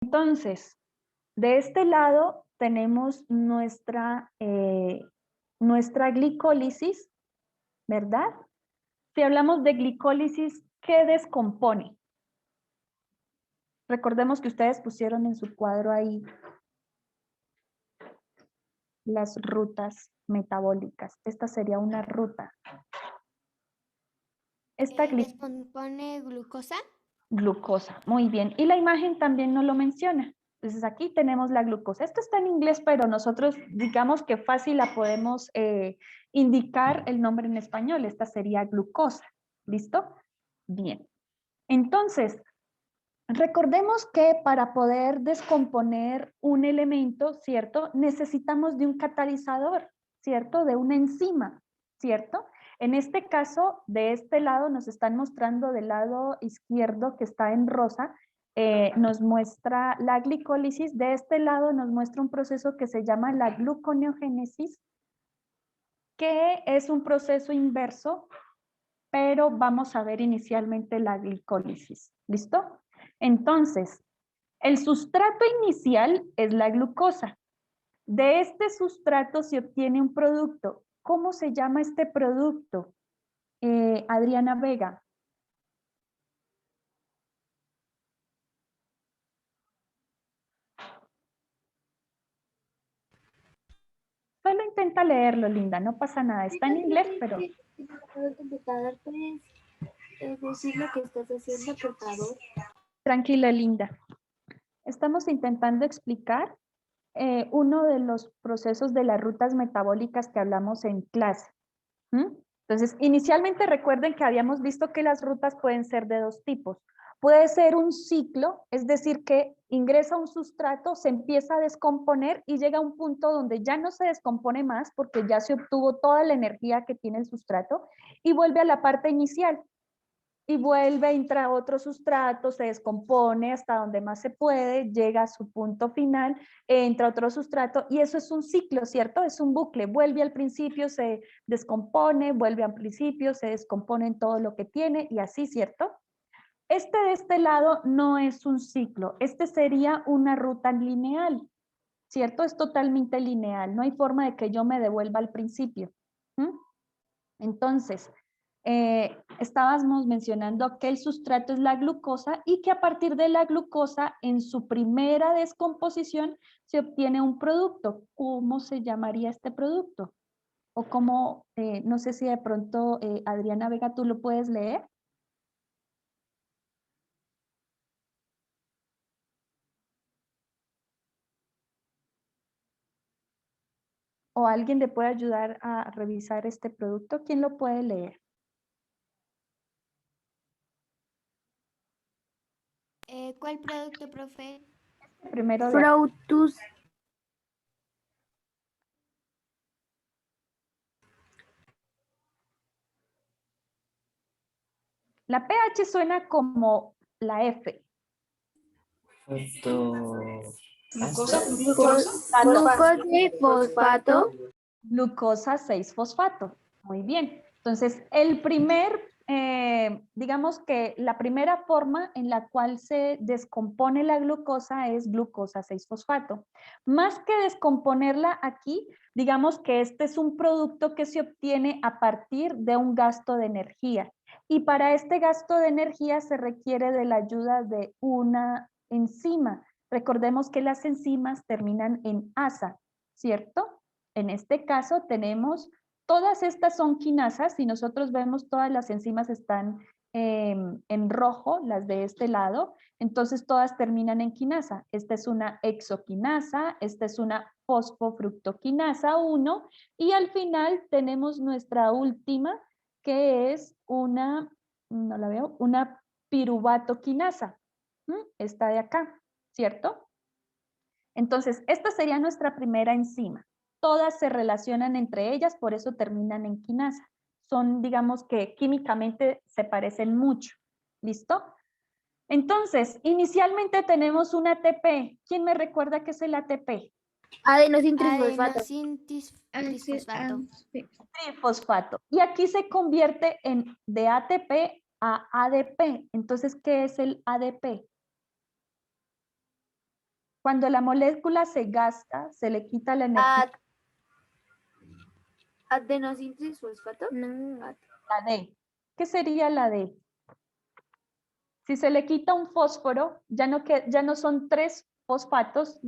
Entonces, de este lado tenemos nuestra glicólisis, ¿verdad? Si hablamos de glicólisis, ¿qué descompone? Recordemos que ustedes pusieron en su cuadro ahí las rutas metabólicas. Esta sería una ruta. ¿Descompone glucosa? Glucosa, muy bien. Y la imagen también nos lo menciona. Entonces aquí tenemos la glucosa. Esto está en inglés, pero nosotros digamos que fácil la podemos indicar el nombre en español. Esta sería glucosa. ¿Listo? Bien. Entonces, recordemos que para poder descomponer un elemento, ¿cierto? Necesitamos de un catalizador, ¿cierto? De una enzima, ¿cierto? En este caso, de este lado nos están mostrando del lado izquierdo que está en rosa, nos muestra la glicólisis. De este lado nos muestra un proceso que se llama la gluconeogénesis, que es un proceso inverso, pero vamos a ver inicialmente la glicólisis. ¿Listo? Entonces, el sustrato inicial es la glucosa. De este sustrato se obtiene un producto. ¿Cómo se llama este producto? Adriana Vega. Solo intenta leerlo, Linda, no pasa nada. Está en inglés, pero... Decir lo que estás haciendo, por favor. Tranquila, Linda. Estamos intentando explicar uno de los procesos de las rutas metabólicas que hablamos en clase. Entonces, inicialmente recuerden que habíamos visto que las rutas pueden ser de dos tipos. Puede ser un ciclo, es decir, que ingresa un sustrato, se empieza a descomponer y llega a un punto donde ya no se descompone más porque ya se obtuvo toda la energía que tiene el sustrato y vuelve a la parte inicial. Y vuelve, entra otro sustrato, se descompone hasta donde más se puede, llega a su punto final, entra otro sustrato y eso es un ciclo, ¿cierto? Es un bucle, vuelve al principio, se descompone, vuelve al principio, se descompone en todo lo que tiene y así, ¿cierto? Este de este lado no es un ciclo, este sería una ruta lineal, ¿cierto? Es totalmente lineal, no hay forma de que yo me devuelva al principio. Entonces, estábamos mencionando que el sustrato es la glucosa y que a partir de la glucosa, en su primera descomposición, se obtiene un producto. ¿Cómo se llamaría este producto? O cómo, no sé si de pronto, Adriana Vega, tú lo puedes leer. ¿O alguien le puede ayudar a revisar este producto? ¿Quién lo puede leer? ¿Cuál producto, profe? Primero de... Fructus. La pH suena como la F. Glucosa y fosfato. Glucosa 6-fosfato. Muy bien. Entonces, el primer, digamos que la primera forma en la cual se descompone la glucosa es glucosa 6-fosfato. Más que descomponerla aquí, digamos que este es un producto que se obtiene a partir de un gasto de energía. Y para este gasto de energía se requiere de la ayuda de una enzima. Recordemos que las enzimas terminan en asa, ¿cierto? En este caso tenemos, todas estas son quinasas, si nosotros vemos todas las enzimas están en rojo, las de este lado, entonces todas terminan en quinasa. Esta es una hexoquinasa, esta es una fosfofructoquinasa 1 y al final tenemos nuestra última que es una, no la veo, una piruvatoquinasa. Esta de acá, ¿cierto? Entonces, esta sería nuestra primera enzima. Todas se relacionan entre ellas, por eso terminan en quinasa. Son, digamos que químicamente se parecen mucho. ¿Listo? Entonces, inicialmente tenemos un ATP. ¿Quién me recuerda qué es el ATP? Adenosin trifosfato. Trifosfato. Trifosfato. Y aquí se convierte de ATP a ADP. Entonces, ¿qué es el ADP? Cuando la molécula se gasta, se le quita la energía. Adenosín trisfosfato. No. La D. ¿Qué sería la D? Si se le quita un fósforo, ya no son 3 fosfatos.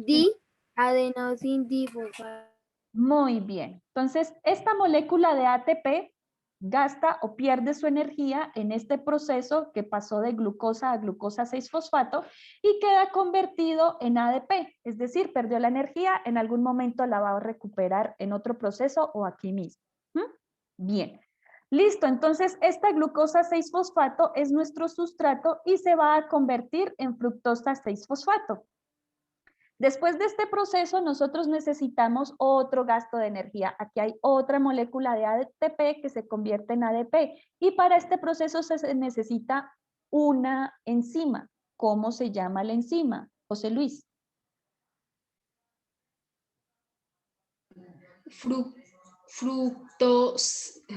Adenosín difosfato. Muy bien. Entonces, esta molécula de ATP gasta o pierde su energía en este proceso que pasó de glucosa a glucosa 6-fosfato y queda convertido en ADP, es decir, perdió la energía, en algún momento la va a recuperar en otro proceso o aquí mismo. Bien. Listo, entonces esta glucosa 6-fosfato es nuestro sustrato y se va a convertir en fructosa 6-fosfato. Después de este proceso, nosotros necesitamos otro gasto de energía. Aquí hay otra molécula de ATP que se convierte en ADP y para este proceso se necesita una enzima. ¿Cómo se llama la enzima, José Luis?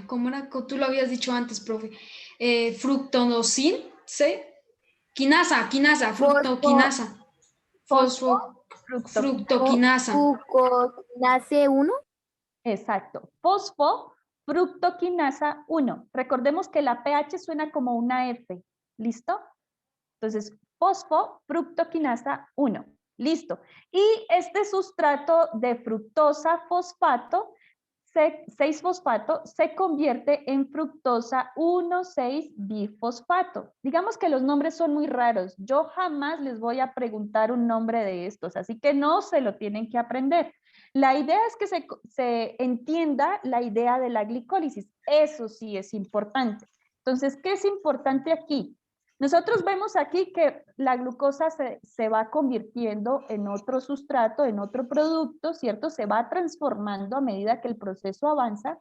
¿Cómo era? Tú lo habías dicho antes, profe. Fructonosin, ¿sí? Quinasa, fructoquinasa. Fructoquinasa. Fructoquinasa 1. Exacto. Fosfofructoquinasa 1. Recordemos que la pH suena como una F. ¿Listo? Entonces, fosfofructoquinasa 1. Listo. Y este sustrato de fructosa fosfato, 6-fosfato, se convierte en fructosa 1,6-bifosfato. Digamos que los nombres son muy raros. Yo jamás les voy a preguntar un nombre de estos, así que no se lo tienen que aprender. La idea es que se entienda la idea de la glicólisis. Eso sí es importante. Entonces, ¿qué es importante aquí? Nosotros vemos aquí que la glucosa se va convirtiendo en otro sustrato, en otro producto, ¿cierto? Se va transformando a medida que el proceso avanza.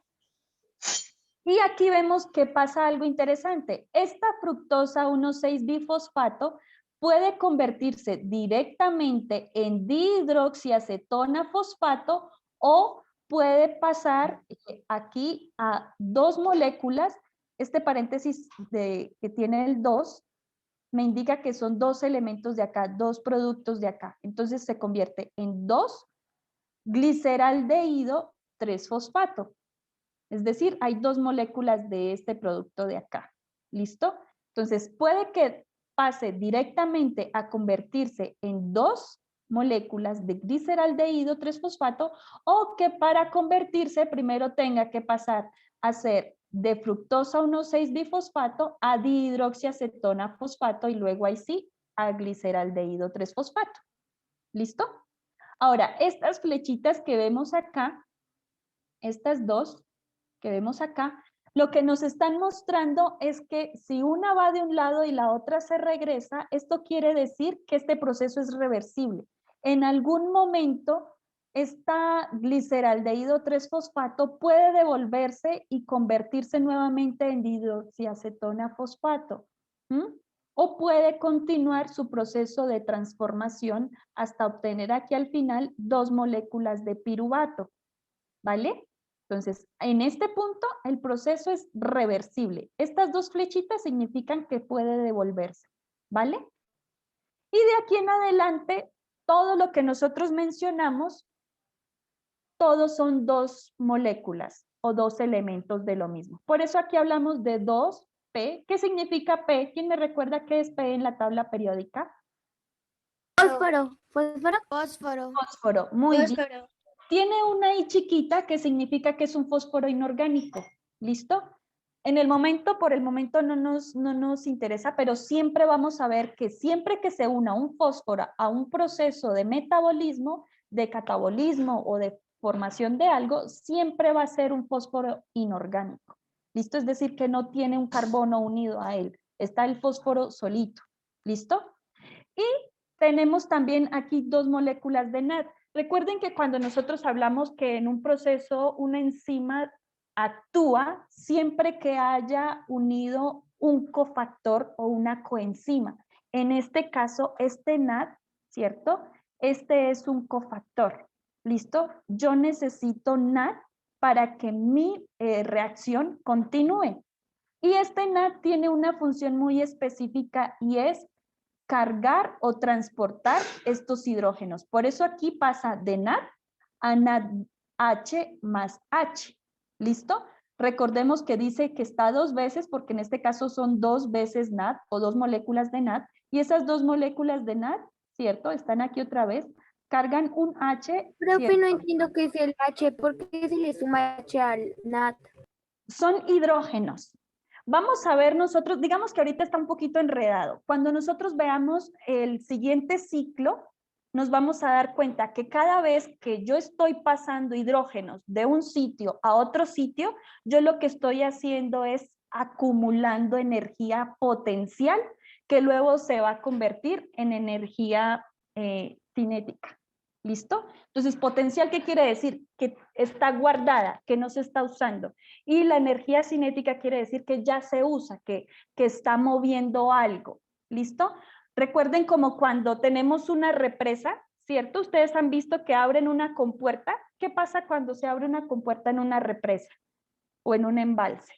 Y aquí vemos que pasa algo interesante. Esta fructosa 1,6-bifosfato puede convertirse directamente en dihidroxiacetona fosfato o puede pasar aquí a 2 moléculas. Este paréntesis que tiene el 2 me indica que son 2 elementos de acá, 2 productos de acá. Entonces se convierte en 2 gliceraldehído 3-fosfato. Es decir, hay 2 moléculas de este producto de acá. ¿Listo? Entonces puede que pase directamente a convertirse en 2 moléculas de gliceraldehído 3-fosfato o que para convertirse primero tenga que pasar a ser de fructosa 1,6-bifosfato a dihidroxiacetona fosfato y luego ahí sí a gliceraldehído 3-fosfato. ¿Listo? Ahora, estas flechitas que vemos acá, estas 2 que vemos acá, lo que nos están mostrando es que si una va de un lado y la otra se regresa, esto quiere decir que este proceso es reversible. En algún momento, esta gliceraldehído 3-fosfato puede devolverse y convertirse nuevamente en dihidroxiacetona fosfato. O puede continuar su proceso de transformación hasta obtener aquí al final 2 moléculas de piruvato. ¿Vale? Entonces, en este punto, el proceso es reversible. Estas 2 flechitas significan que puede devolverse, ¿vale? Y de aquí en adelante, todo lo que nosotros mencionamos, todos son 2 moléculas o 2 elementos de lo mismo. Por eso aquí hablamos de 2P. ¿Qué significa P? ¿Quién me recuerda qué es P en la tabla periódica? Fósforo. Fósforo, muy bien. Tiene una I chiquita que significa que es un fósforo inorgánico. ¿Listo? Por el momento no nos interesa, pero siempre vamos a ver que siempre que se una un fósforo a un proceso de metabolismo, de catabolismo o de formación de algo, siempre va a ser un fósforo inorgánico. ¿Listo? Es decir, que no tiene un carbono unido a él. Está el fósforo solito. ¿Listo? Y tenemos también aquí 2 moléculas de NAD. Recuerden que cuando nosotros hablamos que en un proceso una enzima actúa siempre que haya unido un cofactor o una coenzima. En este caso, este NAD, ¿cierto? Este es un cofactor. ¿Listo? Yo necesito NAD para que mi reacción continúe. Y este NAD tiene una función muy específica y es cargar o transportar estos hidrógenos. Por eso aquí pasa de NAD a NADH más H. ¿Listo? Recordemos que dice que está 2 veces, porque en este caso son 2 veces NAD o 2 moléculas de NAD, y esas 2 moléculas de NAD, ¿cierto? Están aquí otra vez, cargan un H. Profe, no entiendo qué es el H. ¿Por qué se le suma H al NAT? Son hidrógenos. Vamos a ver nosotros, digamos que ahorita está un poquito enredado. Cuando nosotros veamos el siguiente ciclo, nos vamos a dar cuenta que cada vez que yo estoy pasando hidrógenos de un sitio a otro sitio, yo lo que estoy haciendo es acumulando energía potencial que luego se va a convertir en energía cinética. ¿Listo? Entonces, potencial, ¿qué quiere decir? Que está guardada, que no se está usando. Y la energía cinética quiere decir que ya se usa, que está moviendo algo. ¿Listo? Recuerden como cuando tenemos una represa, ¿cierto? Ustedes han visto que abren una compuerta. ¿Qué pasa cuando se abre una compuerta en una represa o en un embalse?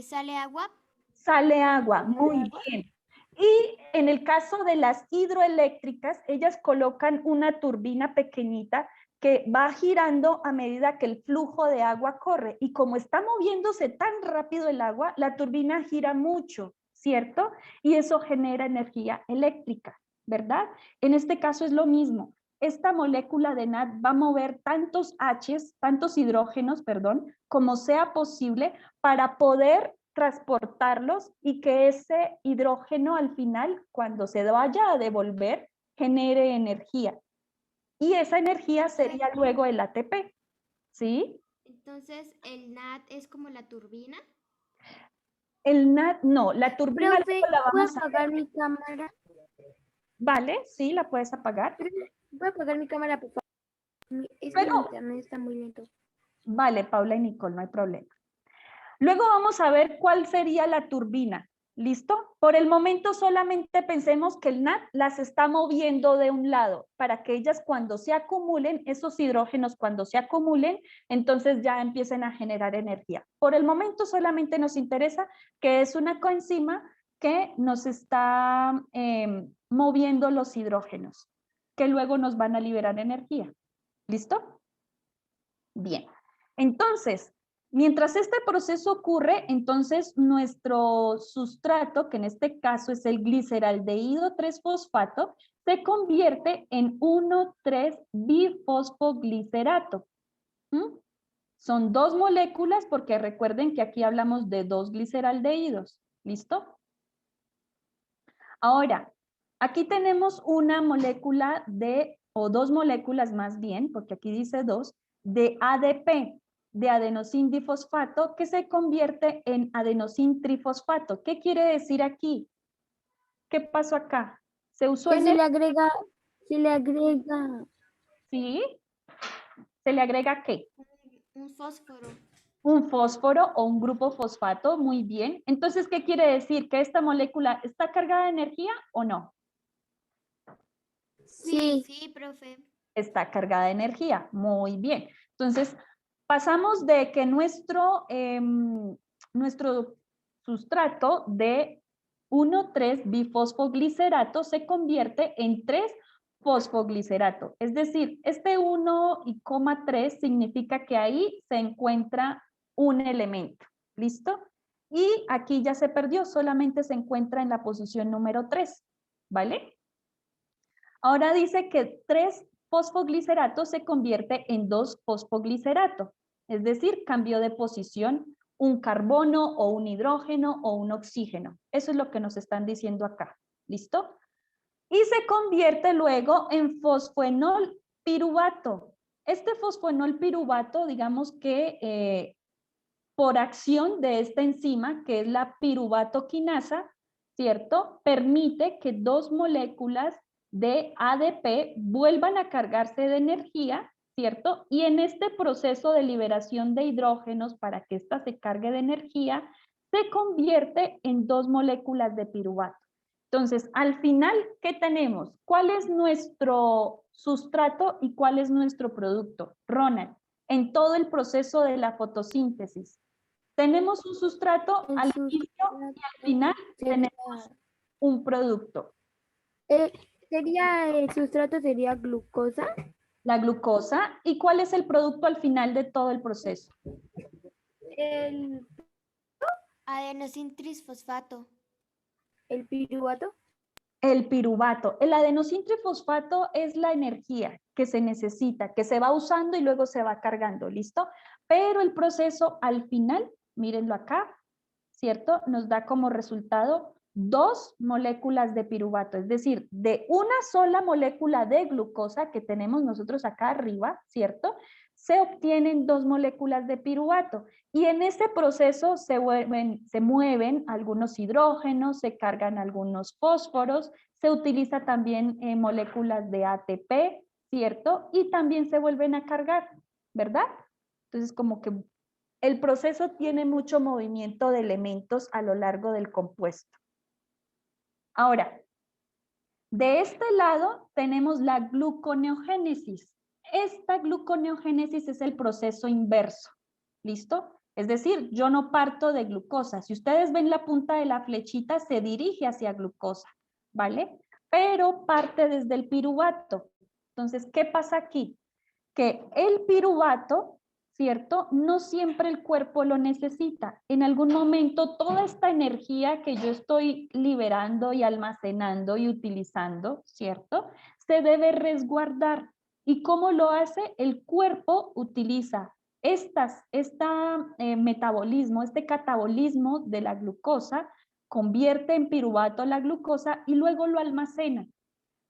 ¿Sale agua? Sale agua, muy bien. Y en el caso de las hidroeléctricas, ellas colocan una turbina pequeñita que va girando a medida que el flujo de agua corre. Y como está moviéndose tan rápido el agua, la turbina gira mucho, ¿cierto? Y eso genera energía eléctrica, ¿verdad? En este caso es lo mismo. Esta molécula de NAD va a mover tantos H's, tantos hidrógenos, perdón, como sea posible para poder transportarlos y que ese hidrógeno al final, cuando se vaya a devolver, genere energía. Y esa energía sería luego el ATP, ¿sí? Entonces, ¿el NAT es como la turbina? El NAD, no, la turbina Profe, luego la ¿puedo vamos a apagar ver. mi cámara? Vale, sí, la puedes apagar. Voy a apagar mi cámara, por favor. Es que Pero- mi internet está muy lento. Vale, Paula y Nicole, no hay problema. Luego vamos a ver cuál sería la turbina. ¿Listo? Por el momento solamente pensemos que el NAD las está moviendo de un lado para que ellas cuando se acumulen, esos hidrógenos cuando se acumulen, entonces ya empiecen a generar energía. Por el momento solamente nos interesa que es una coenzima que nos está moviendo los hidrógenos, que luego nos van a liberar energía. ¿Listo? Bien. Entonces, mientras este proceso ocurre, entonces nuestro sustrato, que en este caso es el gliceraldehído 3-fosfato, se convierte en 1,3-bifosfoglicerato. Son 2 moléculas porque recuerden que aquí hablamos de 2 gliceraldehídos. ¿Listo? Ahora, aquí tenemos una molécula o 2 moléculas más bien, porque aquí dice 2, de ADP, de adenosín difosfato, que se convierte en adenosín trifosfato. ¿Qué quiere decir aquí? ¿Qué pasó acá? ¿Se usó Que en se le agrega, ¿Sí? ¿Se le agrega qué? Un fósforo. Un fósforo o un grupo fosfato, muy bien. Entonces, ¿qué quiere decir? ¿Que esta molécula está cargada de energía o no? Sí. Sí, profe. Está cargada de energía, muy bien. Entonces, pasamos de que nuestro sustrato de 1,3-bifosfoglicerato se convierte en 3-fosfoglicerato. Es decir, este 1,3 significa que ahí se encuentra un elemento. ¿Listo? Y aquí ya se perdió, solamente se encuentra en la posición número 3. ¿Vale? Ahora dice que 3-fosfoglicerato se convierte en 2-fosfoglicerato, es decir, cambió de posición un carbono o un hidrógeno o un oxígeno. Eso es lo que nos están diciendo acá. ¿Listo? Y se convierte luego en fosfoenol piruvato. Este fosfoenol piruvato, digamos que por acción de esta enzima, que es la piruvatoquinasa, ¿cierto? Permite que 2 moléculas de ADP vuelvan a cargarse de energía, ¿cierto? Y en este proceso de liberación de hidrógenos para que ésta se cargue de energía, se convierte en 2 moléculas de piruvato. Entonces, al final, ¿qué tenemos? ¿Cuál es nuestro sustrato y cuál es nuestro producto? Ronald, en todo el proceso de la fotosíntesis. Tenemos un sustrato al inicio y al final tenemos un producto. El sustrato sería glucosa. La glucosa. ¿Y cuál es el producto al final de todo el proceso? El, Adenosin trisfosfato. el piruvato. El piruvato. El adenosín trifosfato es la energía que se necesita, que se va usando y luego se va cargando, ¿listo? Pero el proceso al final, mírenlo acá, ¿cierto? Nos da como resultado 2 moléculas de piruvato, es decir, de una sola molécula de glucosa que tenemos nosotros acá arriba, ¿cierto? Se obtienen 2 moléculas de piruvato y en ese proceso se mueven algunos hidrógenos, se cargan algunos fósforos, se utiliza también moléculas de ATP, ¿cierto? Y también se vuelven a cargar, ¿verdad? Entonces como que el proceso tiene mucho movimiento de elementos a lo largo del compuesto. Ahora, de este lado tenemos la gluconeogénesis. Esta gluconeogénesis es el proceso inverso, ¿listo? Es decir, yo no parto de glucosa. Si ustedes ven la punta de la flechita, se dirige hacia glucosa, ¿vale? Pero parte desde el piruvato. Entonces, ¿qué pasa aquí? Que el piruvato, ¿cierto? No siempre el cuerpo lo necesita. En algún momento toda esta energía que yo estoy liberando y almacenando y utilizando, ¿cierto? Se debe resguardar. ¿Y cómo lo hace? El cuerpo utiliza metabolismo, este catabolismo de la glucosa, convierte en piruvato la glucosa y luego lo almacena.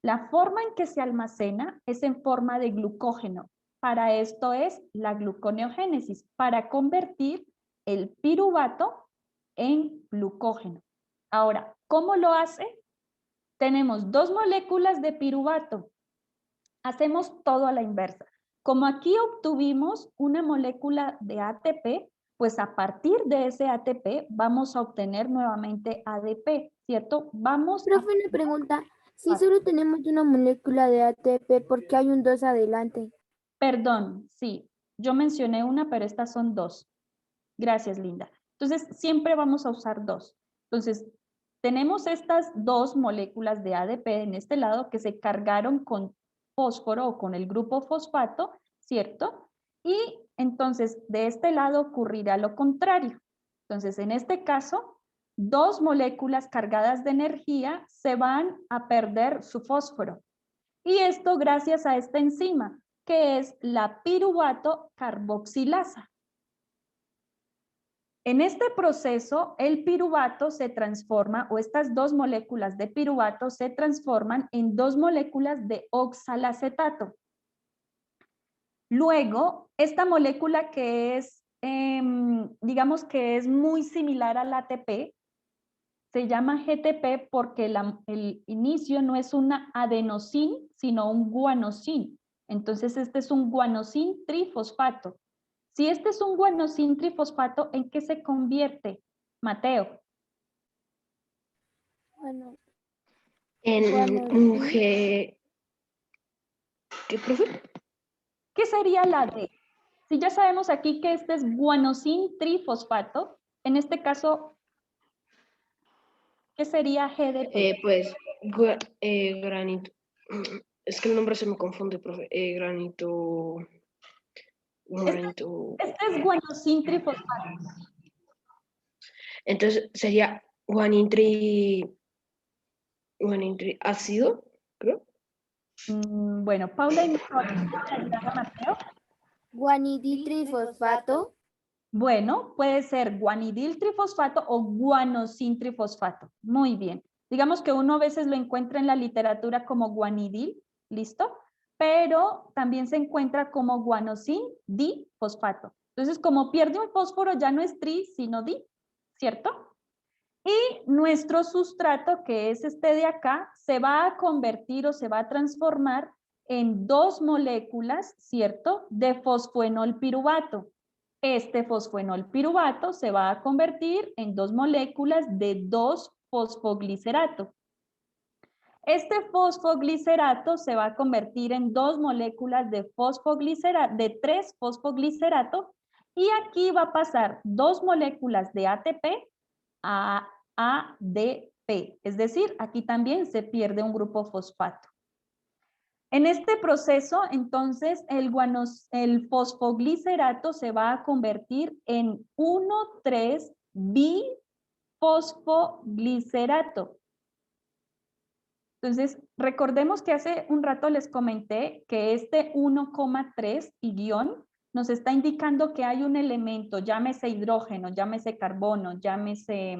La forma en que se almacena es en forma de glucógeno. Para esto es la gluconeogénesis, para convertir el piruvato en glucógeno. Ahora, ¿cómo lo hace? Tenemos 2 moléculas de piruvato. Hacemos todo a la inversa. Como aquí obtuvimos una molécula de ATP, pues a partir de ese ATP vamos a obtener nuevamente ADP, ¿cierto? Profe, una pregunta. Si solo tenemos una molécula de ATP, ¿por qué hay un 2 adelante? Perdón, sí, yo mencioné una, pero estas son 2. Gracias, Linda. Entonces, siempre vamos a usar 2. Entonces, tenemos estas 2 moléculas de ADP en este lado que se cargaron con fósforo o con el grupo fosfato, ¿cierto? Y entonces, de este lado ocurrirá lo contrario. Entonces, en este caso, 2 moléculas cargadas de energía se van a perder su fósforo. Y esto gracias a esta enzima, que es la piruvato carboxilasa. En este proceso, el piruvato se transforma, o estas 2 moléculas de piruvato se transforman en 2 moléculas de oxalacetato. Luego, esta molécula que es, digamos que es muy similar al ATP, se llama GTP porque el inicio no es una adenosín, sino un guanosín. Entonces, este es un guanosín trifosfato. Si este es un guanosín trifosfato, ¿en qué se convierte, Mateo? Bueno, En un G. ¿Qué, profe? ¿Qué sería la D? Si ya sabemos aquí que este es guanosín trifosfato, en este caso, ¿qué sería GDP? Pues, granito. Es que el nombre se me confunde, profe. Granito. Granito. Este es guanosín trifosfato. Entonces sería guanintri ácido, creo. Bueno, Paula, ¿y Mateo? guanidiltrifosfato. Bueno, puede ser guanidil trifosfato o guanosin trifosfato. Muy bien. Digamos que uno a veces lo encuentra en la literatura como guanidil, ¿listo? Pero también se encuentra como guanosin difosfato. Entonces, como pierde un fósforo, ya no es tri, sino di, ¿cierto? Y nuestro sustrato, que es este de acá, se va a convertir o se va a transformar en 2 moléculas, ¿cierto? De fosfoenol piruvato. Este fosfoenol piruvato se va a convertir en 2 moléculas de 2-fosfoglicerato. Este fosfoglicerato se va a convertir en 2 moléculas de 3-fosfoglicerato y aquí va a pasar 2 moléculas de ATP a ADP. ATP, es decir, aquí también se pierde un grupo fosfato. En este proceso, entonces, el fosfoglicerato se va a convertir en 1,3-bifosfoglicerato. Entonces, recordemos que hace un rato les comenté que este 1,3 y guión nos está indicando que hay un elemento, llámese hidrógeno, llámese carbono, llámese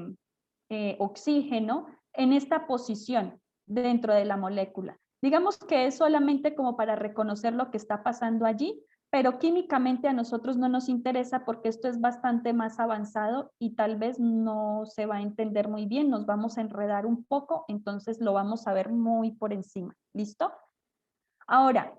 oxígeno, en esta posición dentro de la molécula. Digamos que es solamente como para reconocer lo que está pasando allí, pero químicamente a nosotros no nos interesa porque esto es bastante más avanzado y tal vez no se va a entender muy bien, nos vamos a enredar un poco, entonces lo vamos a ver muy por encima. ¿Listo? Ahora,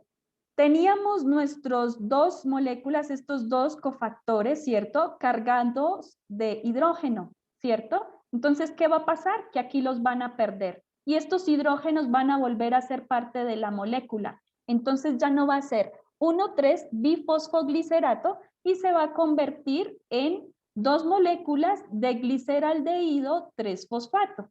teníamos nuestros dos moléculas, estos dos cofactores, ¿cierto? Cargados de hidrógeno, ¿cierto? Entonces, ¿qué va a pasar? Que aquí los van a perder. Y estos hidrógenos van a volver a ser parte de la molécula. Entonces ya no va a ser 1,3-bifosfoglicerato y se va a convertir en dos moléculas de gliceraldehído 3-fosfato.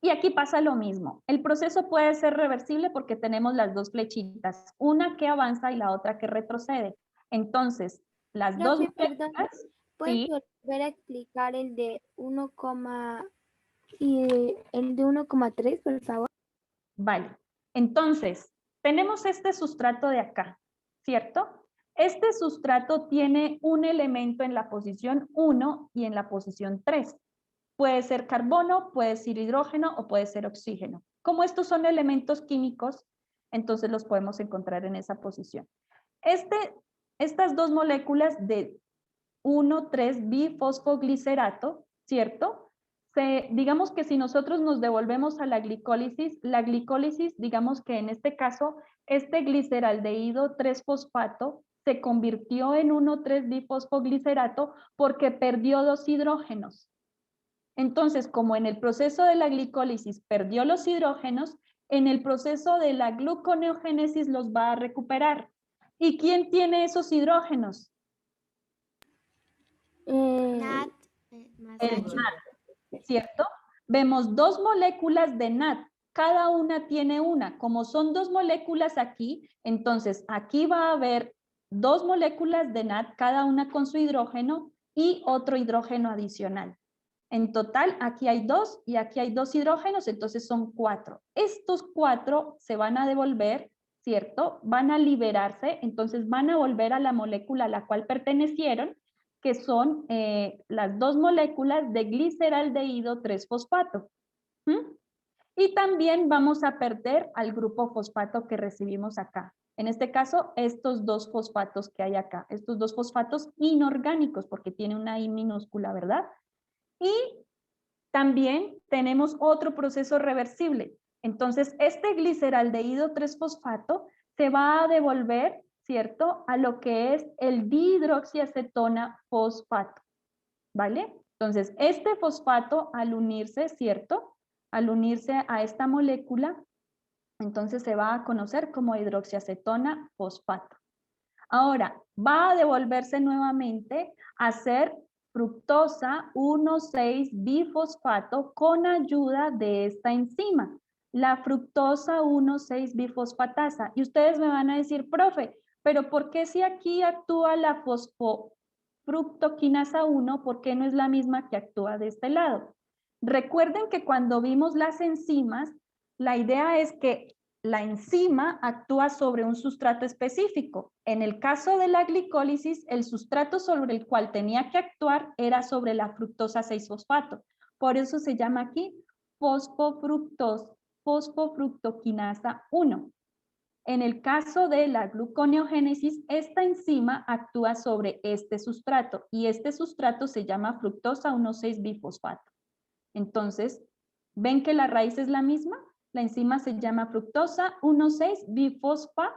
Y aquí pasa lo mismo. El proceso puede ser reversible porque tenemos las dos flechitas, una que avanza y la otra que retrocede. Entonces, las dos Profe, perdón, moléculas, ¿puedes sí, volver a explicar el de 1, y el de 1,3, por favor? vale. Entonces, tenemos este sustrato de acá, ¿cierto? Este sustrato tiene un elemento en la posición 1 y en la posición 3. Puede ser carbono, puede ser hidrógeno o puede ser oxígeno. Como estos son elementos químicos, entonces los podemos encontrar en esa posición. Estas dos moléculas de 1,3-bifosfoglicerato, ¿cierto? Digamos que si nosotros nos devolvemos a la glicólisis, digamos que en este caso, este gliceraldehído 3-fosfato se convirtió en 1,3-bifosfoglicerato porque perdió dos hidrógenos. Entonces, como en el proceso de la glicólisis perdió los hidrógenos, en el proceso de la gluconeogénesis los va a recuperar. ¿Y quién tiene esos hidrógenos? Nat más El H. NAD, ¿cierto? Vemos dos moléculas de NAD, cada una tiene una. Como son dos moléculas aquí, entonces aquí va a haber dos moléculas de NAD, cada una con su hidrógeno y otro hidrógeno adicional. En total, aquí hay dos y aquí hay dos hidrógenos, entonces son 4. Estos 4 se van a devolver, ¿cierto? Van a liberarse, entonces van a volver a la molécula a la cual pertenecieron, que son las dos moléculas de gliceraldehído 3-fosfato. Y también vamos a perder al grupo fosfato que recibimos acá. En este caso, estos dos fosfatos que hay acá, estos dos fosfatos inorgánicos, porque tiene una I minúscula, ¿verdad? Y también tenemos otro proceso reversible. Entonces, este gliceraldehído 3-fosfato se va a devolver, ¿cierto?, a lo que es el dihidroxiacetona fosfato, ¿vale? Entonces, este fosfato al unirse, ¿cierto?, al unirse a esta molécula, entonces se va a conocer como hidroxiacetona fosfato. Ahora, va a devolverse nuevamente a ser fructosa 1,6-bifosfato con ayuda de esta enzima, la fructosa 1,6-bifosfatasa. Y ustedes me van a decir, profe, pero ¿por qué si aquí actúa la fosfofructoquinasa 1, por qué no es la misma que actúa de este lado? Recuerden que cuando vimos las enzimas, la idea es que la enzima actúa sobre un sustrato específico. En el caso de la glicólisis, el sustrato sobre el cual tenía que actuar era sobre la fructosa 6-fosfato. Por eso se llama aquí fosfofructoquinasa 1. En el caso de la gluconeogénesis, esta enzima actúa sobre este sustrato y este sustrato se llama fructosa 1,6-bifosfato. Entonces, ¿ven que la raíz es la misma? La enzima se llama fructosa 1,6-bifosfa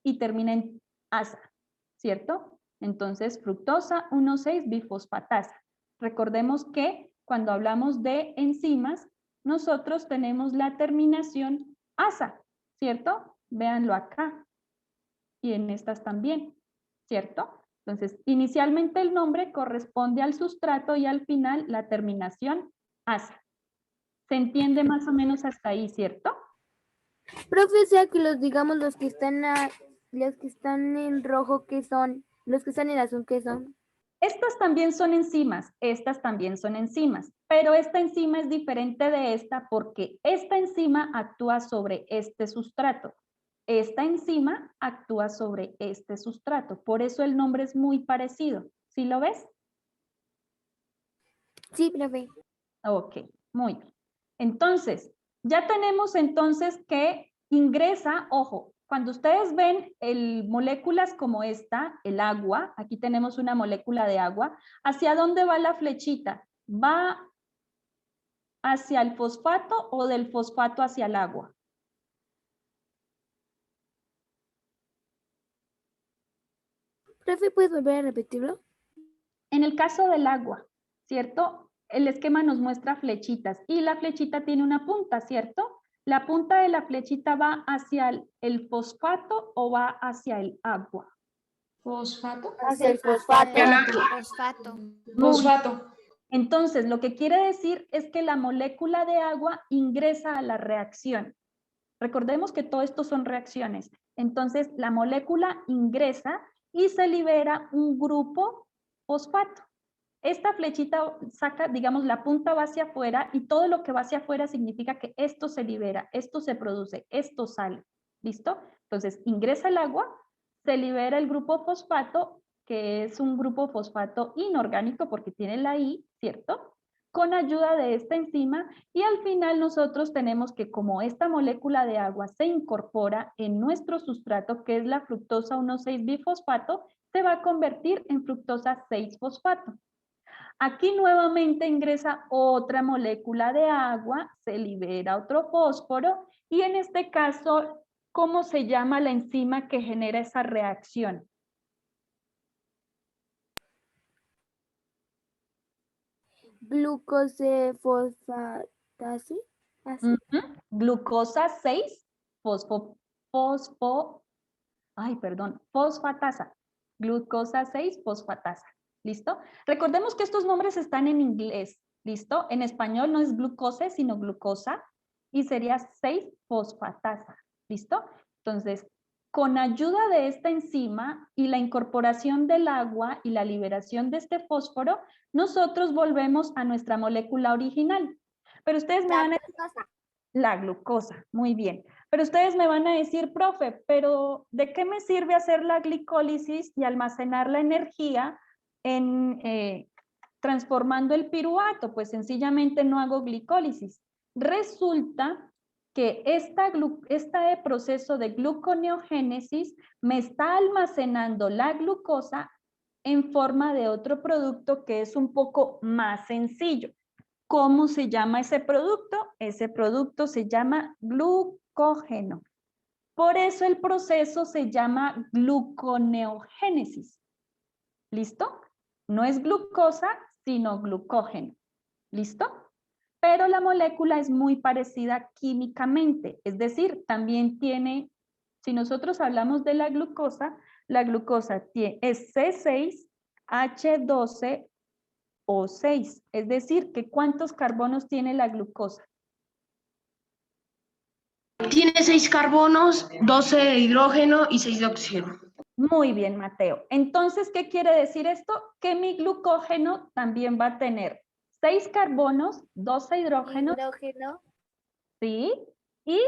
y termina en asa, ¿cierto? Entonces, fructosa 1,6-bifosfatasa. Recordemos que cuando hablamos de enzimas, nosotros tenemos la terminación asa, ¿cierto? Véanlo acá y en estas también, ¿cierto? Entonces, inicialmente el nombre corresponde al sustrato y al final la terminación asa. ¿Se entiende más o menos hasta ahí, cierto? Profe, o sea que digamos, los que están en rojo, ¿qué son? Los que están en azul, ¿qué son? Estas también son enzimas, estas también son enzimas, pero esta enzima es diferente de esta porque esta enzima actúa sobre este sustrato. Esta enzima actúa sobre este sustrato, por eso el nombre es muy parecido. ¿Sí lo ves? Sí, profe. Ok, muy bien. Entonces, ya tenemos entonces que ingresa, ojo, cuando ustedes ven moléculas como esta, el agua, aquí tenemos una molécula de agua, ¿hacia dónde va la flechita? ¿Va hacia el fosfato o del fosfato hacia el agua? Profe, ¿puedes volver a repetirlo? En el caso del agua, ¿cierto? El esquema nos muestra flechitas y la flechita tiene una punta, ¿cierto? ¿La punta de la flechita va hacia el fosfato o va hacia el agua? Fosfato. Hacia el fosfato. Fosfato. Fosfato. Entonces, lo que quiere decir es que la molécula de agua ingresa a la reacción. Recordemos que todo esto son reacciones. Entonces, la molécula ingresa y se libera un grupo fosfato. Esta flechita saca, digamos, la punta va hacia afuera y todo lo que va hacia afuera significa que esto se libera, esto se produce, esto sale. ¿Listo? Entonces, ingresa el agua, se libera el grupo fosfato, que es un grupo fosfato inorgánico porque tiene la I, ¿cierto? Con ayuda de esta enzima y al final nosotros tenemos que como esta molécula de agua se incorpora en nuestro sustrato, que es la fructosa 1,6-bifosfato, se va a convertir en fructosa 6-fosfato. Aquí nuevamente ingresa otra molécula de agua, se libera otro fósforo y en este caso, ¿cómo se llama la enzima que genera esa reacción? Glucosefosfatasa. Glucosa 6, fosfatasa. Glucosa 6, fosfatasa. ¿Listo? Recordemos que estos nombres están en inglés. ¿Listo? En español no es glucose, sino glucosa y sería 6-fosfatasa. ¿Listo? Entonces, con ayuda de esta enzima y la incorporación del agua y la liberación de este fósforo, nosotros volvemos a nuestra molécula original. Pero ustedes me van a decir, la glucosa, muy bien. Pero ustedes me van a decir, profe, pero ¿de qué me sirve hacer la glicólisis y almacenar la energía en transformando el piruvato? Pues sencillamente no hago glicólisis. Resulta que este proceso de gluconeogénesis me está almacenando la glucosa en forma de otro producto que es un poco más sencillo. ¿Cómo se llama ese producto? Ese producto se llama glucógeno. Por eso el proceso se llama gluconeogénesis. ¿Listo? No es glucosa, sino glucógeno. ¿Listo? Pero la molécula es muy parecida químicamente, es decir, también tiene, si nosotros hablamos de la glucosa es C6H12O6, es decir, que ¿cuántos carbonos tiene la glucosa? Tiene 6 carbonos, 12 de hidrógeno y 6 de oxígeno. Muy bien, Mateo. Entonces, ¿qué quiere decir esto? Que mi glucógeno también va a tener 6 carbonos, 12 hidrógenos, ¿sí? Y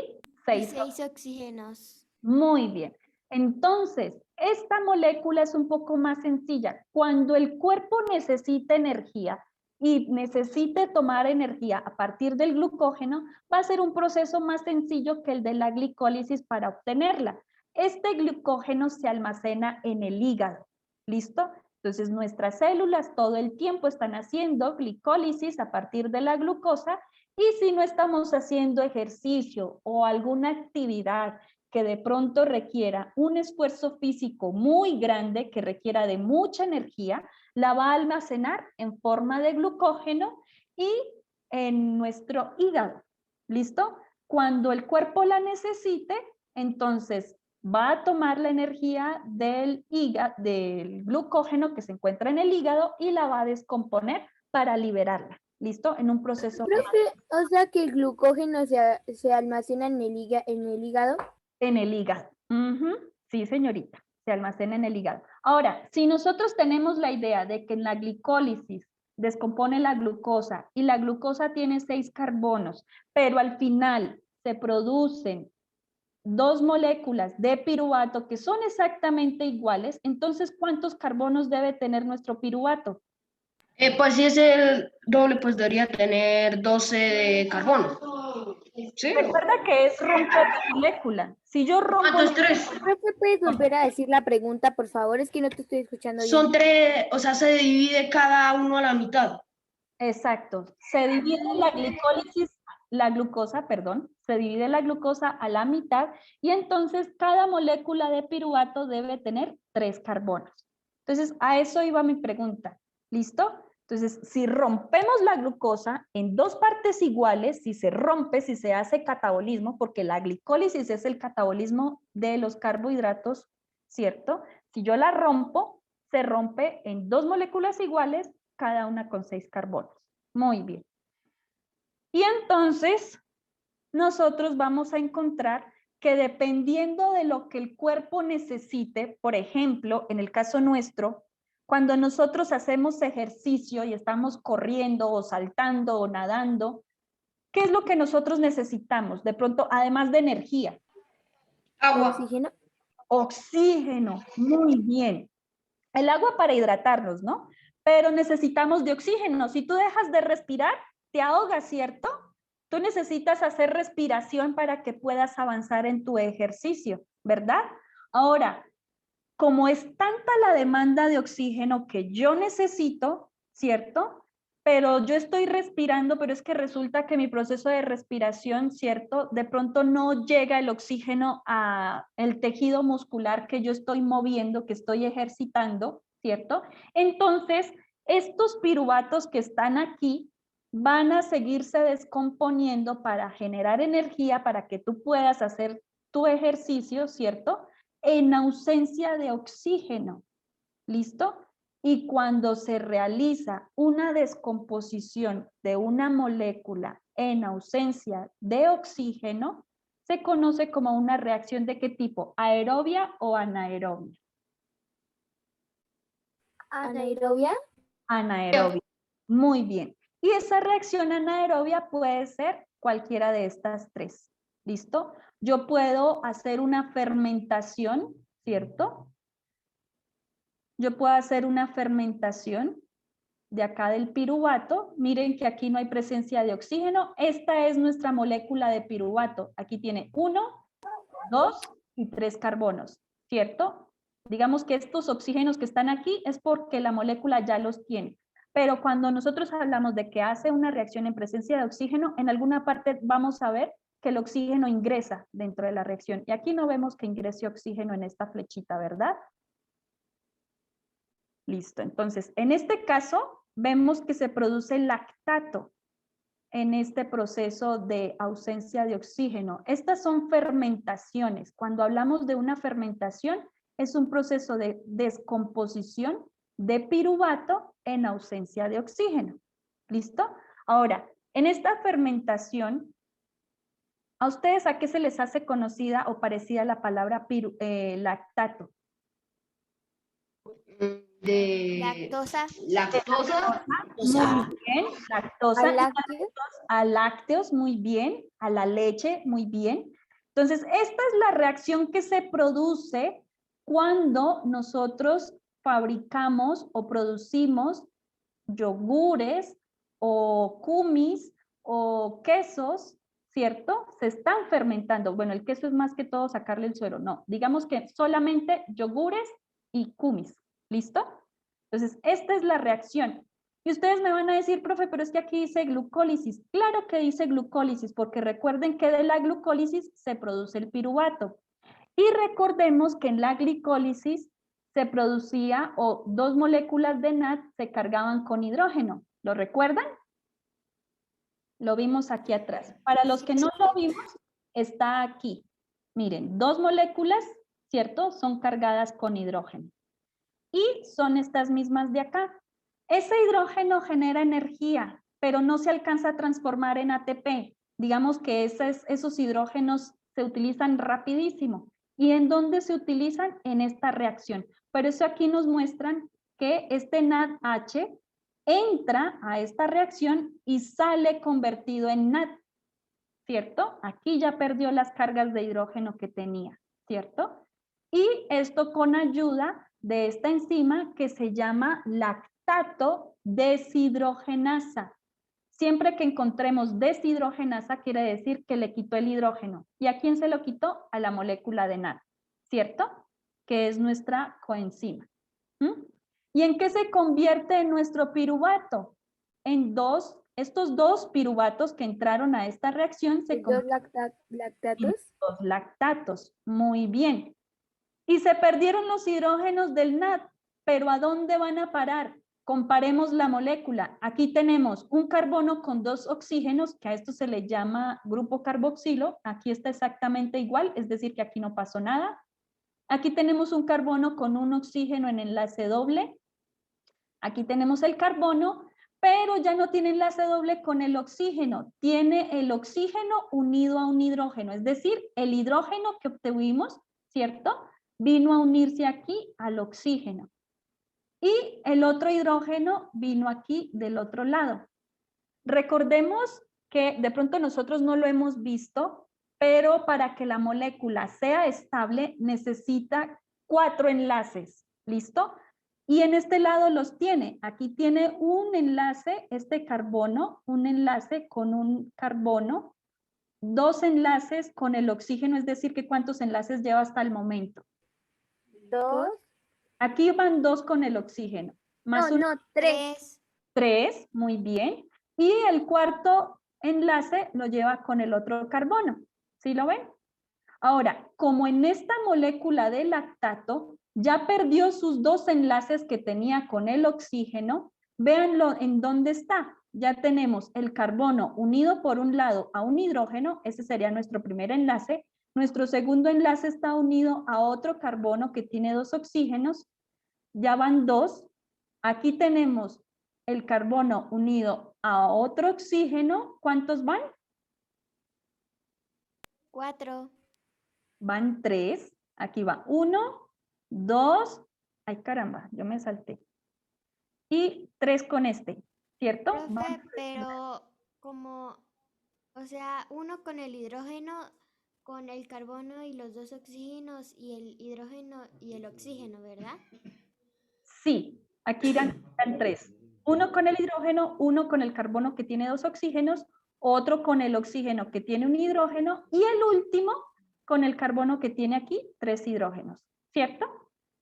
6 6 oxígenos. Muy bien. Entonces, esta molécula es un poco más sencilla. Cuando el cuerpo necesita energía y necesite tomar energía a partir del glucógeno, va a ser un proceso más sencillo que el de la glicólisis para obtenerla. Este glucógeno se almacena en el hígado. ¿Listo? Entonces, nuestras células todo el tiempo están haciendo glicólisis a partir de la glucosa y si no estamos haciendo ejercicio o alguna actividad que de pronto requiera un esfuerzo físico muy grande, que requiera de mucha energía, la va a almacenar en forma de glucógeno y en nuestro hígado. ¿Listo? Cuando el cuerpo la necesite, entonces va a tomar la energía del glucógeno que se encuentra en el hígado y la va a descomponer para liberarla. ¿listo? En un proceso Profe, o sea que el glucógeno se almacena en el hígado. en el hígado. Ujú, sí, señorita, se almacena en el hígado. Ahora, si nosotros tenemos la idea de que en la glicólisis descompone la glucosa y la glucosa tiene 6 carbonos, pero al final se producen 2 moléculas de piruvato que son exactamente iguales, entonces, ¿cuántos carbonos debe tener nuestro piruvato? Pues si es el doble, pues debería tener 12 de carbono. ¿Sí? Recuerda que es romper la molécula. Si yo rompo ¿Cuántos? 3. Profe, ¿puedes volver a decir la pregunta, por favor? Es que no te estoy escuchando bien. Son 3, o sea, se divide cada uno a la mitad. Exacto. Se divide la glicólisis, la glucosa, perdón, se divide la glucosa a la mitad y entonces cada molécula de piruvato debe tener 3 carbonos. Entonces, a eso iba mi pregunta. ¿Listo? Entonces, si rompemos la glucosa en 2 partes iguales, si se rompe, si se hace catabolismo, porque la glicólisis es el catabolismo de los carbohidratos, ¿cierto? Si yo la rompo, se rompe en 2 moléculas iguales, cada una con 6 carbonos. Muy bien. Y entonces, nosotros vamos a encontrar que dependiendo de lo que el cuerpo necesite, por ejemplo, en el caso nuestro, cuando nosotros hacemos ejercicio y estamos corriendo o saltando o nadando, ¿qué es lo que nosotros necesitamos? De pronto, además de energía. Agua. ¿Oxígeno? Oxígeno, muy bien. El agua para hidratarnos, ¿no? Pero necesitamos de oxígeno. Si tú dejas de respirar, te ahogas, ¿cierto? Tú necesitas hacer respiración para que puedas avanzar en tu ejercicio, ¿verdad? Ahora, como es tanta la demanda de oxígeno que yo necesito, ¿cierto? Pero yo estoy respirando, pero es que resulta que mi proceso de respiración, ¿cierto? De pronto no llega el oxígeno a el tejido muscular que yo estoy moviendo, que estoy ejercitando, ¿cierto? Entonces, estos piruvatos que están aquí van a seguirse descomponiendo para generar energía para que tú puedas hacer tu ejercicio, ¿cierto? En ausencia de oxígeno, ¿listo? Y cuando se realiza una descomposición de una molécula en ausencia de oxígeno, se conoce como una reacción ¿de qué tipo? ¿Aerobia o anaerobia? ¿Anaerobia? Anaerobia. Muy bien. Y esa reacción anaerobia puede ser cualquiera de estas 3. ¿Listo? Yo puedo hacer una fermentación, ¿cierto? Yo puedo hacer una fermentación de acá del piruvato. Miren que aquí no hay presencia de oxígeno. Esta es nuestra molécula de piruvato. Aquí tiene 1, 2 y 3 carbonos, ¿cierto? Digamos que estos oxígenos que están aquí es porque la molécula ya los tiene. Pero cuando nosotros hablamos de que hace una reacción en presencia de oxígeno, en alguna parte vamos a ver que el oxígeno ingresa dentro de la reacción. Y aquí no vemos que ingrese oxígeno en esta flechita, ¿verdad? Listo. Entonces, en este caso, vemos que se produce lactato en este proceso de ausencia de oxígeno. Estas son fermentaciones. Cuando hablamos de una fermentación, es un proceso de descomposición de piruvato en ausencia de oxígeno. ¿Listo? Ahora, en esta fermentación, ¿a ustedes a qué se les hace conocida o parecida la palabra lactato? De Lactosa. lactosa. Muy bien, lactosa. ¿A lácteos? A lácteos, muy bien. A la leche, muy bien. Entonces, esta es la reacción que se produce cuando nosotros fabricamos o producimos yogures o kumis o quesos, ¿cierto? Se están fermentando. Bueno, el queso es más que todo sacarle el suero. No, digamos que solamente yogures y kumis. ¿Listo? Entonces, esta es la reacción. Y ustedes me van a decir, profe, pero es que aquí dice glucólisis. Claro que dice glucólisis, porque recuerden que de la glucólisis se produce el piruvato. Y recordemos que en la glicólisis se producía o 2 moléculas de NAD se cargaban con hidrógeno. ¿Lo recuerdan? Lo vimos aquí atrás. Para los que no lo vimos, está aquí. Miren, 2 moléculas, ¿cierto? Son cargadas con hidrógeno. Y son estas mismas de acá. Ese hidrógeno genera energía, pero no se alcanza a transformar en ATP. Digamos que esos hidrógenos se utilizan rapidísimo. ¿Y en dónde se utilizan? En esta reacción. Por eso aquí nos muestran que este NADH entra a esta reacción y sale convertido en NAD, ¿cierto? Aquí ya perdió las cargas de hidrógeno que tenía, ¿cierto? Y esto con ayuda de esta enzima que se llama lactato deshidrogenasa. Siempre que encontremos deshidrogenasa quiere decir que le quitó el hidrógeno. ¿Y a quién se lo quitó? A la molécula de NAD, ¿cierto? Que es nuestra coenzima. ¿Y en qué se convierte nuestro piruvato? En estos dos piruvatos que entraron a esta reacción se Dos convierten lactatos. en dos lactatos. Muy bien. Y se perdieron los hidrógenos del NAD, pero ¿a dónde van a parar? Comparemos la molécula. Aquí tenemos un carbono con 2 oxígenos, que a esto se le llama grupo carboxilo. Aquí está exactamente igual, es decir, que aquí no pasó nada. Aquí tenemos un carbono con un oxígeno en enlace doble. Aquí tenemos el carbono, pero ya no tiene enlace doble con el oxígeno. Tiene el oxígeno unido a un hidrógeno, es decir, el hidrógeno que obtuvimos, ¿cierto? Vino a unirse aquí al oxígeno. Y el otro hidrógeno vino aquí del otro lado. Recordemos que de pronto nosotros no lo hemos visto, pero para que la molécula sea estable necesita 4 enlaces, ¿listo? Y en este lado los tiene. Aquí tiene un enlace, este carbono, un enlace con un carbono, 2 enlaces con el oxígeno, es decir, que ¿cuántos enlaces lleva hasta el momento? 2. Aquí van 2 con el oxígeno. Más No, 3. 3, muy bien. Y el cuarto enlace lo lleva con el otro carbono. ¿Sí lo ven? Ahora, como en esta molécula de lactato ya perdió sus 2 enlaces que tenía con el oxígeno, véanlo en dónde está. Ya tenemos el carbono unido por un lado a un hidrógeno, ese sería nuestro primer enlace. Nuestro segundo enlace está unido a otro carbono que tiene 2 oxígenos. Ya van 2. Aquí tenemos el carbono unido a otro oxígeno. ¿Cuántos van? 4. Van 3. Aquí va 1, 2. Ay, caramba, yo me salté. Y 3 con este, ¿cierto? Profe, pero como, o sea, uno con el hidrógeno, con el carbono y los 2 oxígenos y el hidrógeno y el oxígeno, ¿verdad? Sí, aquí irán 3. Uno con el hidrógeno, uno con el carbono que tiene 2 oxígenos, otro con el oxígeno que tiene un hidrógeno y el último con el carbono que tiene aquí 3 hidrógenos, ¿cierto?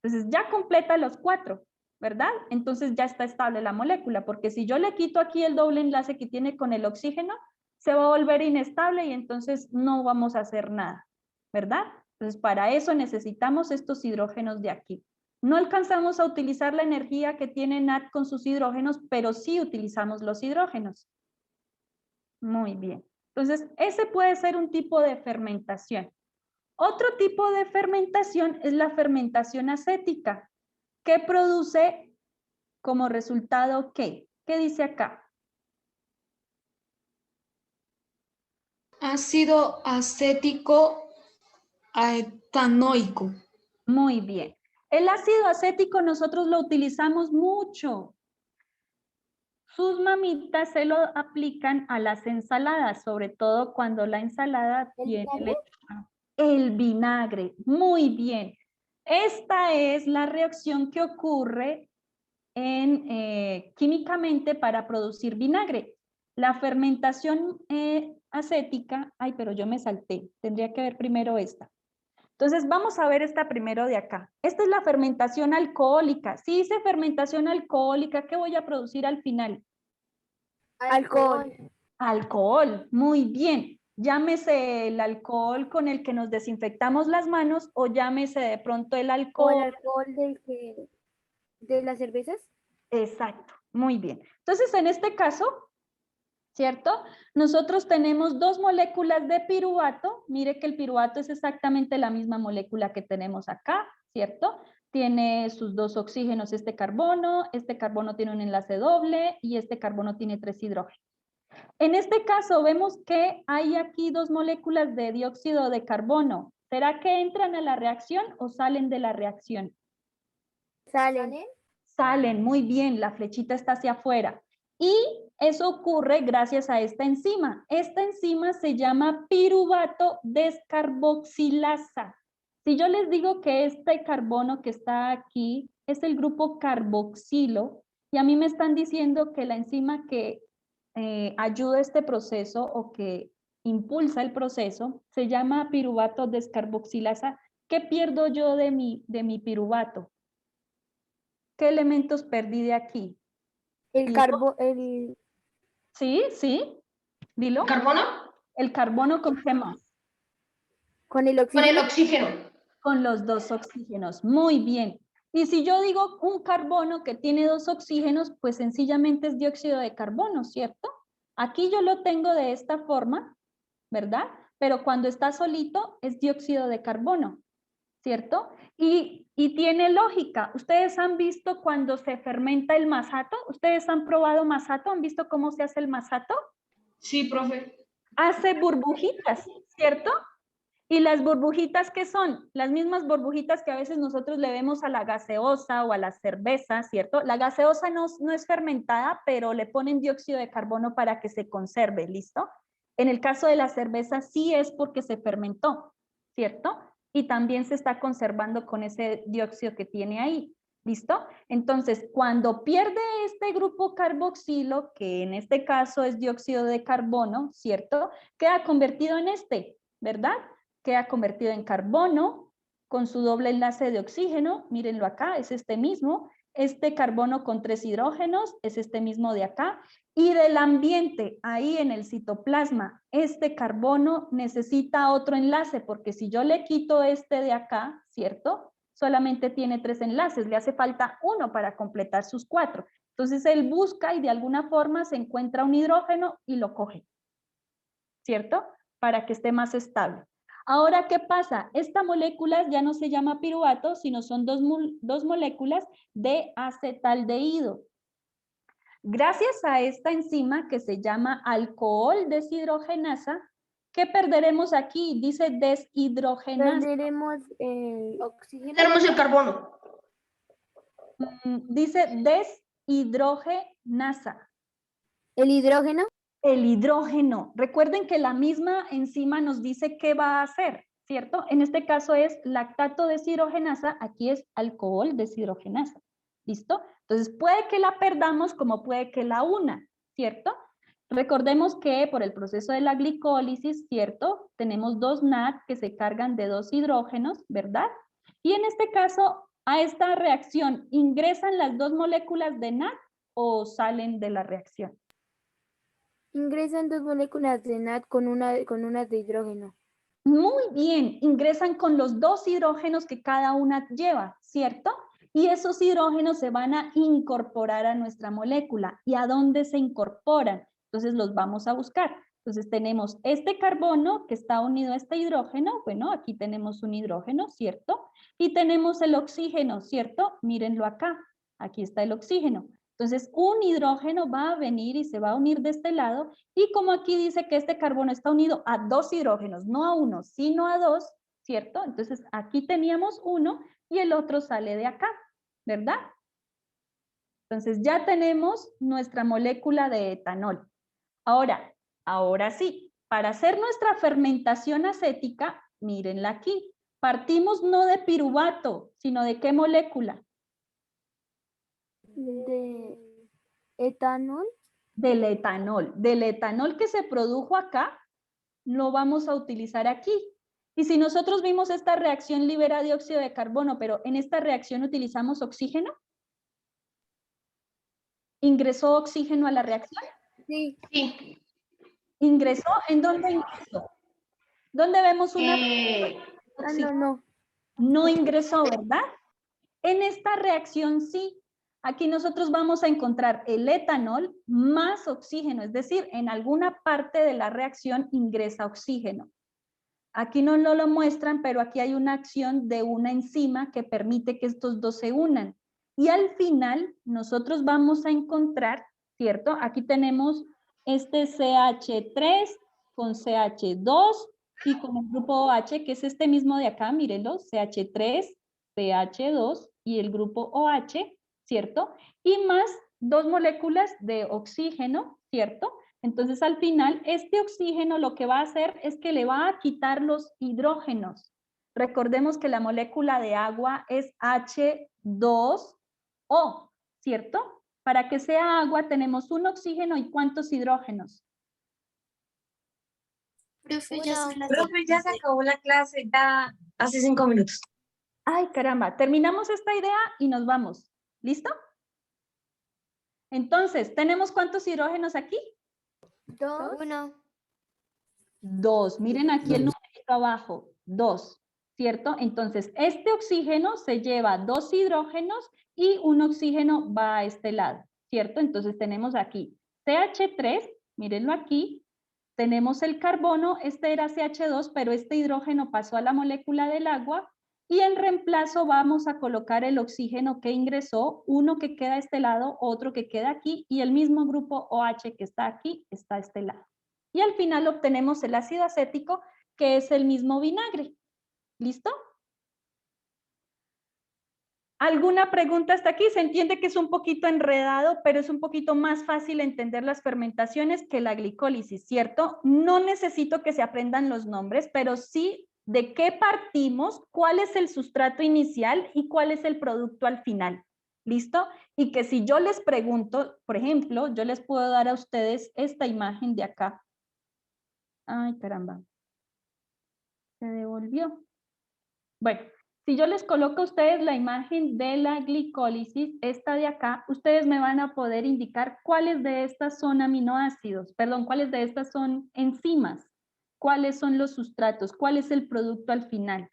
Entonces ya completa los 4, ¿verdad? Entonces ya está estable la molécula, porque si yo le quito aquí el doble enlace que tiene con el oxígeno, se va a volver inestable y entonces no vamos a hacer nada, ¿verdad? Entonces para eso necesitamos estos hidrógenos de aquí. No alcanzamos a utilizar la energía que tiene NAD con sus hidrógenos, pero sí utilizamos los hidrógenos. Muy bien. Entonces, ese puede ser un tipo de fermentación. Otro tipo de fermentación es la fermentación acética, que produce como resultado ¿qué? ¿Qué dice acá? Ácido acético etanoico. Muy bien. El ácido acético nosotros lo utilizamos mucho. Sus mamitas se lo aplican a las ensaladas, sobre todo cuando la ensalada tiene lechuga. El vinagre, muy bien. Esta es la reacción que ocurre químicamente para producir vinagre. La fermentación acética, ay, pero yo me salté, tendría que ver primero esta. Entonces vamos a ver esta primero de acá. Esta es la fermentación alcohólica. Si dice fermentación alcohólica, ¿qué voy a producir al final? Alcohol. Alcohol, muy bien. Llámese el alcohol con el que nos desinfectamos las manos o llámese de pronto el ¿O el alcohol. alcohol de las cervezas? Exacto, muy bien. Entonces, en este caso, ¿cierto? Nosotros tenemos 2 moléculas de piruvato. Mire que el piruvato es exactamente la misma molécula que tenemos acá, ¿cierto? Tiene sus 2 oxígenos este carbono tiene un enlace doble y este carbono tiene 3 hidrógenos. En este caso vemos que hay aquí dos moléculas de dióxido de carbono. ¿Será que entran a la reacción o salen de la reacción? Salen. Salen, muy bien, la flechita está hacia afuera. Y eso ocurre gracias a esta enzima. Esta enzima se llama piruvato descarboxilasa. Si yo les digo que este carbono que está aquí es el grupo carboxilo, y a mí me están diciendo que la enzima que ayuda a este proceso o que impulsa el proceso se llama piruvato descarboxilasa, ¿qué pierdo yo de mi piruvato? ¿Qué elementos perdí de aquí? El Sí, sí, dilo. ¿Carbono? El carbono con qué más? con el Con el oxígeno. oxígeno. Con los dos oxígenos. Muy bien. Y si yo digo un carbono que tiene dos oxígenos, pues sencillamente es dióxido de carbono, ¿cierto? Aquí yo lo tengo de esta forma, ¿verdad? Pero cuando está solito es dióxido de carbono, ¿cierto? Y tiene lógica. ¿Ustedes han visto cuando se fermenta el masato? ¿Ustedes han probado masato? ¿Han visto cómo se hace el masato? Sí, profe. Hace burbujitas, ¿cierto? ¿Y las burbujitas qué son? Las mismas burbujitas que a veces nosotros le vemos a la gaseosa o a la cerveza, ¿cierto? La gaseosa no es fermentada, pero le ponen dióxido de carbono para que se conserve, ¿listo? En el caso de la cerveza sí es porque se fermentó, ¿cierto? Y también se está conservando con ese dióxido que tiene ahí, ¿listo? Entonces, cuando pierde este grupo carboxilo, que en este caso es dióxido de carbono, ¿cierto? Queda convertido en este, ¿verdad? Queda convertido en carbono con su doble enlace de oxígeno, mírenlo acá, es este mismo, este carbono con 3 hidrógenos es este mismo de acá, y del ambiente, ahí en el citoplasma, este carbono necesita otro enlace, porque si yo le quito este de acá, ¿cierto? Solamente tiene 3 enlaces, le hace falta uno para completar sus 4. Entonces él busca y de alguna forma se encuentra un hidrógeno y lo coge, ¿cierto? Para que esté más estable. Ahora, ¿qué pasa? Esta molécula ya no se llama piruvato, sino son dos moléculas de acetaldehído. Gracias a esta enzima que se llama alcohol deshidrogenasa, ¿qué perderemos aquí? Dice deshidrogenasa. Perderemos el oxígeno. Tenemos el carbono. Dice deshidrogenasa. El hidrógeno. El hidrógeno. Recuerden que la misma enzima nos dice qué va a hacer, ¿cierto? En este caso es lactato deshidrogenasa, aquí es alcohol deshidrogenasa, ¿listo? Entonces puede que la perdamos como puede que la una, ¿cierto? Recordemos que por el proceso de la glicólisis, ¿cierto? Tenemos dos NAD que se cargan de dos hidrógenos, ¿verdad? Y en este caso, a esta reacción, ¿ingresan las dos moléculas de NAD o salen de la reacción? Ingresan dos moléculas de NAD con una de hidrógeno. Muy bien, ingresan con los dos hidrógenos que cada una lleva, ¿cierto? Y esos hidrógenos se van a incorporar a nuestra molécula. ¿Y a dónde se incorporan? Entonces los vamos a buscar. Entonces tenemos este carbono que está unido a este hidrógeno. Bueno, aquí tenemos un hidrógeno, ¿cierto? Y tenemos el oxígeno, ¿cierto? Mírenlo acá. Aquí está el oxígeno. Entonces, un hidrógeno va a venir y se va a unir de este lado, y como aquí dice que este carbono está unido a dos hidrógenos, no a uno, sino a dos, ¿cierto? Entonces, aquí teníamos uno y el otro sale de acá, ¿verdad? Entonces, ya tenemos nuestra molécula de etanol. Ahora sí, para hacer nuestra fermentación acética, mírenla aquí. Partimos no de piruvato, sino de ¿qué molécula? De etanol. Del etanol. Del etanol que se produjo acá, lo vamos a utilizar aquí. Y si nosotros vimos esta reacción libera dióxido de carbono, pero en esta reacción utilizamos oxígeno, ¿ingresó oxígeno a la reacción? Sí. Sí. ¿Ingresó? ¿En dónde ingresó? ¿Dónde vemos una? No. No ingresó, ¿verdad? En esta reacción sí. Aquí nosotros vamos a encontrar el etanol más oxígeno, es decir, en alguna parte de la reacción ingresa oxígeno. Aquí no lo muestran, pero aquí hay una acción de una enzima que permite que estos dos se unan. Y al final nosotros vamos a encontrar, ¿cierto? Aquí tenemos este CH3 con CH2 y con el grupo OH, que es este mismo de acá, mírenlo, CH3, CH2 y el grupo OH, ¿cierto? Y más 2 moléculas de oxígeno, ¿cierto? Entonces, al final, este oxígeno lo que va a hacer es que le va a quitar los hidrógenos. Recordemos que la molécula de agua es H2O, ¿cierto? Para que sea agua tenemos un oxígeno y ¿cuántos hidrógenos? Profe, Uno. ya se acabó la clase, ya hace 5 minutos. Ay, caramba, terminamos esta idea y nos vamos. ¿Listo? Entonces, ¿tenemos cuántos hidrógenos aquí? 2. 1. 2. Miren aquí el numerito abajo. 2. ¿Cierto? Entonces, este oxígeno se lleva 2 hidrógenos y un oxígeno va a este lado. ¿Cierto? Entonces, tenemos aquí CH3, mírenlo aquí. Tenemos el carbono, este era CH2, pero este hidrógeno pasó a la molécula del agua y en reemplazo vamos a colocar el oxígeno que ingresó, uno que queda a este lado, otro que queda aquí y el mismo grupo OH que está aquí está a este lado. Y al final obtenemos el ácido acético, que es el mismo vinagre. ¿Listo? ¿Alguna pregunta hasta aquí? Se entiende que es un poquito enredado, pero es un poquito más fácil entender las fermentaciones que la glicólisis, ¿cierto? No necesito que se aprendan los nombres, pero sí de qué partimos, cuál es el sustrato inicial y cuál es el producto al final. ¿Listo? Y que si yo les pregunto, por ejemplo, yo les puedo dar a ustedes esta imagen de acá. Ay, caramba. Se devolvió. Bueno, si yo les coloco a ustedes la imagen de la glicólisis, esta de acá, ustedes me van a poder indicar cuáles de estas son aminoácidos, perdón, cuáles de estas son enzimas, cuáles son los sustratos, cuál es el producto al final,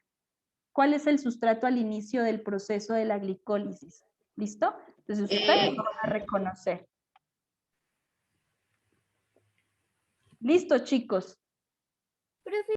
cuál es el sustrato al inicio del proceso de la glicólisis. ¿Listo? Entonces ustedes lo van a reconocer. Listo, chicos.